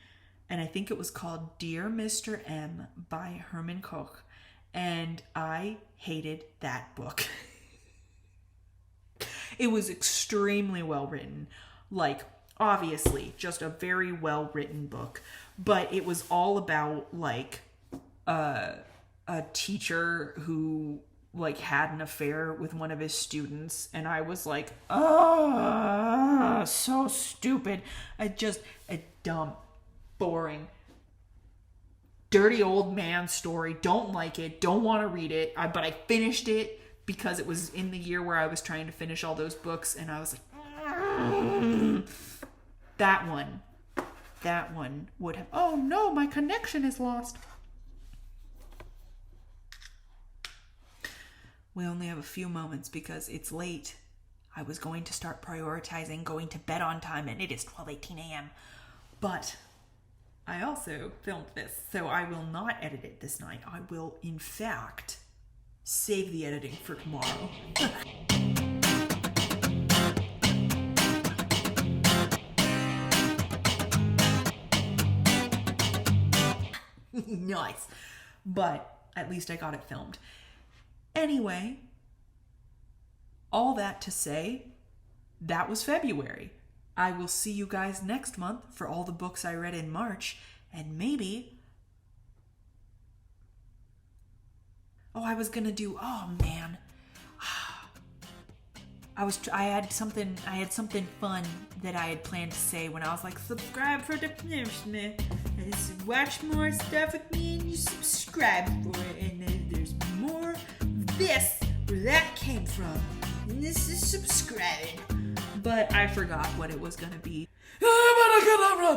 A: And I think it was called Dear Mr. M by Herman Koch. And I hated that book. It was extremely well written. Like, obviously, just a very well written book. But it was all about, like, a teacher who, like, had an affair with one of his students. And I was like, oh, so stupid. A dumb, boring, dirty old man story. Don't like it. Don't want to read it. But I finished it because it was in the year where I was trying to finish all those books, and I was like, that one would have. Oh no, my connection is lost. We only have a few moments because it's late. I was going to start prioritizing going to bed on time, and it is 12:18 a.m. But I also filmed this, so I will not edit it this night. I will, in fact, save the editing for tomorrow. Nice. But at least I got it filmed. Anyway, all that to say, that was February. I will see you guys next month for all the books I read in March, and maybe... I had something fun that I had planned to say when I was like, subscribe for the punishment. Watch more stuff with me and you subscribe for it. And then there's more of this, where that came from. And this is subscribing. But I forgot what it was going to be.